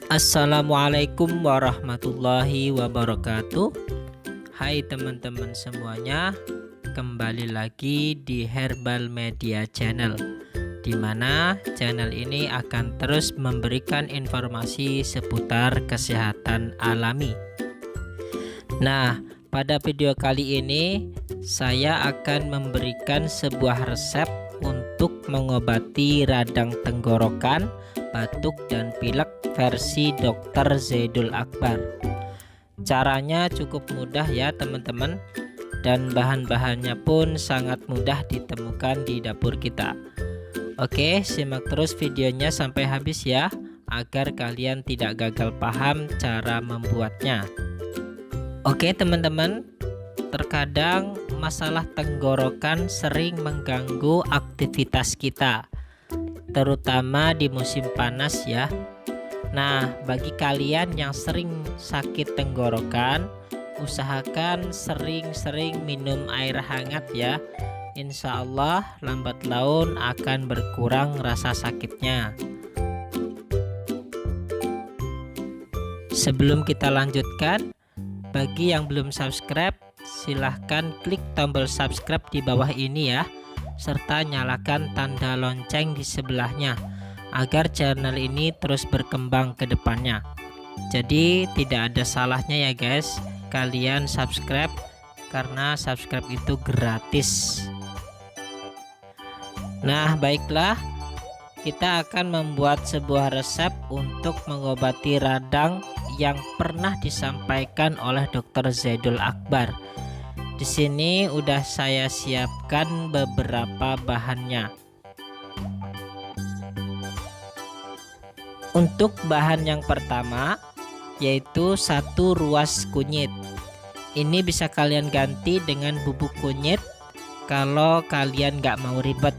Assalamualaikum warahmatullahi wabarakatuh. Hai teman-teman semuanya, kembali lagi di Herbal Media Channel, di mana channel ini akan terus memberikan informasi seputar kesehatan alami. Nah, pada video kali ini saya akan memberikan sebuah resep untuk mengobati radang tenggorokan, batuk dan pilek versi Dr. Zaidul Akbar. Caranya cukup mudah ya teman-teman, dan bahan-bahannya pun sangat mudah ditemukan di dapur kita. Oke, simak terus videonya sampai habis ya, agar kalian tidak gagal paham cara membuatnya. Oke teman-teman, terkadang masalah tenggorokan sering mengganggu aktivitas kita, terutama di musim panas ya. Nah, bagi kalian yang sering sakit tenggorokan, usahakan sering-sering minum air hangat ya. Insya Allah lambat laun akan berkurang rasa sakitnya. Sebelum kita lanjutkan, bagi yang belum subscribe, silahkan klik tombol subscribe di bawah ini ya, serta nyalakan tanda lonceng di sebelahnya, agar channel ini terus berkembang ke depannya. Jadi tidak ada salahnya ya guys, kalian subscribe, karena subscribe itu gratis. Nah baiklah, kita akan membuat sebuah resep untuk mengobati radang yang pernah disampaikan oleh Dr. Zaidul Akbar. Di sini udah saya siapkan beberapa bahannya. Untuk bahan yang pertama yaitu 1 ruas kunyit. Ini bisa kalian ganti dengan bubuk kunyit kalau kalian nggak mau ribet.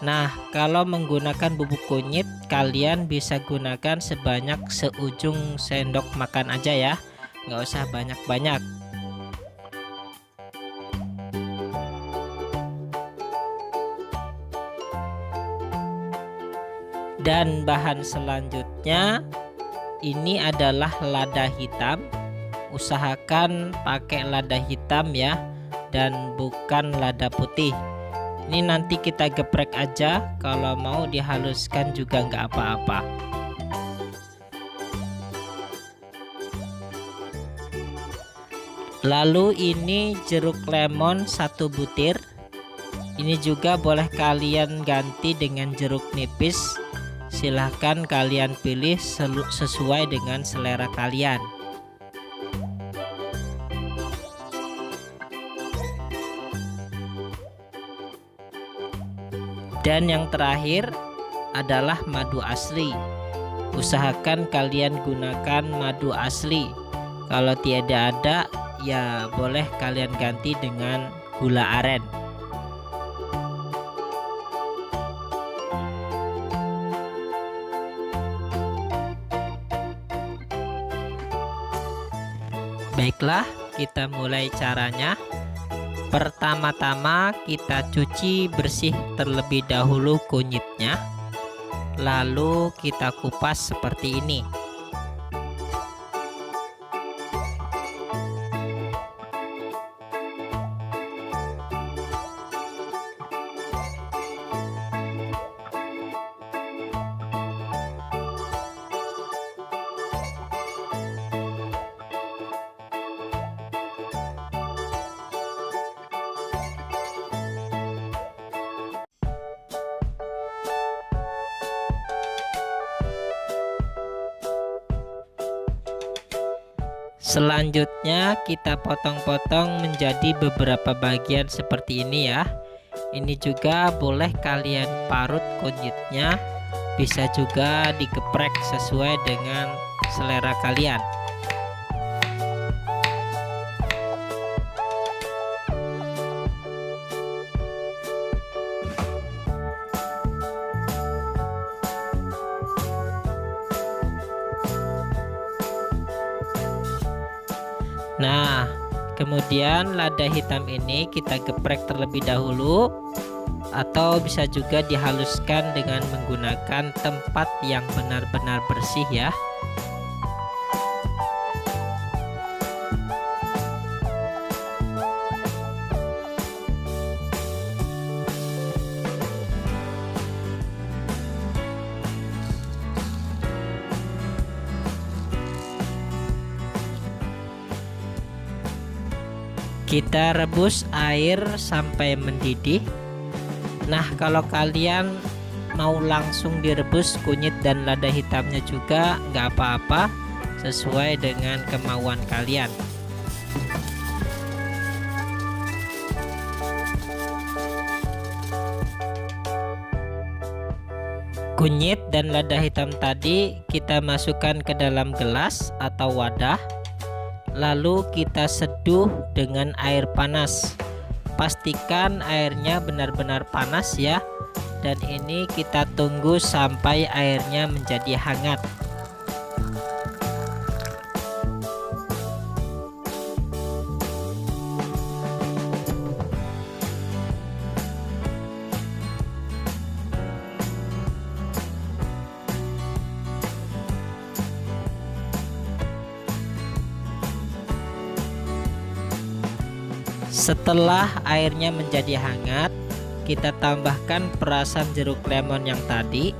Nah, kalau menggunakan bubuk kunyit, kalian bisa gunakan sebanyak seujung sendok makan aja ya, nggak usah banyak-banyak. Dan bahan selanjutnya ini adalah lada hitam. Usahakan pakai lada hitam ya, dan bukan lada putih. Ini nanti kita geprek aja, kalau mau dihaluskan juga nggak apa-apa. Lalu ini jeruk lemon 1 butir. Ini juga boleh kalian ganti dengan jeruk nipis. Silahkan kalian pilih sesuai dengan selera kalian. Dan yang terakhir adalah madu asli. Usahakan kalian gunakan madu asli. Kalau tiada ada, ya boleh kalian ganti dengan gula aren. Baiklah, kita mulai caranya. Pertama-tama kita cuci bersih terlebih dahulu kunyitnya, lalu kita kupas seperti ini. Selanjutnya kita potong-potong menjadi beberapa bagian seperti ini ya. Ini juga boleh kalian parut kunyitnya, bisa juga digeprek sesuai dengan selera kalian. Nah, kemudian lada hitam ini kita geprek terlebih dahulu, atau bisa juga dihaluskan dengan menggunakan tempat yang benar-benar bersih ya. Kita rebus air sampai mendidih. Nah, kalau kalian mau langsung direbus kunyit dan lada hitamnya juga nggak apa-apa, sesuai dengan kemauan kalian. Kunyit dan lada hitam tadi kita masukkan ke dalam gelas atau wadah, lalu kita seduh dengan air panas. Pastikan airnya benar-benar panas ya, dan ini kita tunggu sampai airnya menjadi hangat. Setelah airnya menjadi hangat, kita tambahkan perasan jeruk lemon yang tadi.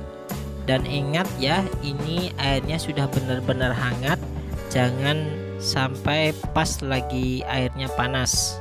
Dan ingat ya, ini airnya sudah benar-benar hangat, jangan sampai pas lagi airnya panas.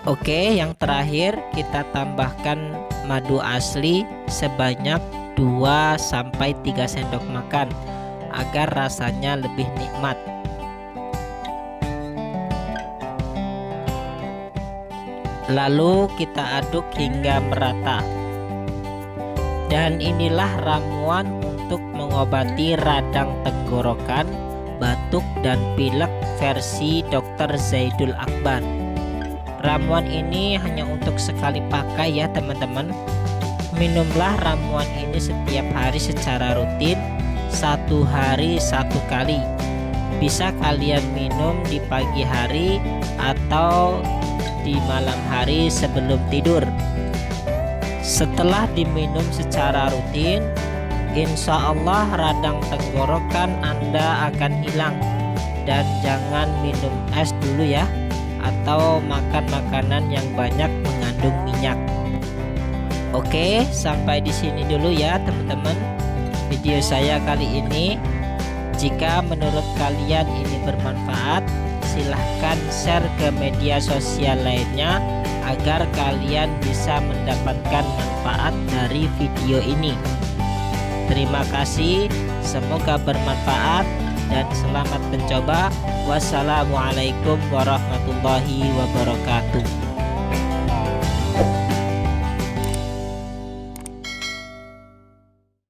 Oke, yang terakhir kita tambahkan madu asli sebanyak 2-3 sendok makan agar rasanya lebih nikmat. Lalu kita aduk hingga merata. Dan inilah ramuan untuk mengobati radang tenggorokan, batuk dan pilek versi Dr. Zaidul Akbar. Ramuan ini hanya untuk sekali pakai ya teman-teman. Minumlah ramuan ini setiap hari secara rutin, 1 hari 1 kali. Bisa kalian minum di pagi hari atau di malam hari sebelum tidur. Setelah diminum secara rutin, insya Allah radang tenggorokan Anda akan hilang. Dan jangan minum es dulu ya, atau makan makanan yang banyak mengandung minyak. Oke, sampai di sini dulu ya teman-teman video saya kali ini. Jika menurut kalian ini bermanfaat, silahkan share ke media sosial lainnya agar kalian bisa mendapatkan manfaat dari video ini. Terima kasih, semoga bermanfaat dan selamat mencoba. Wassalamualaikum warahmatullahi wabarakatuh.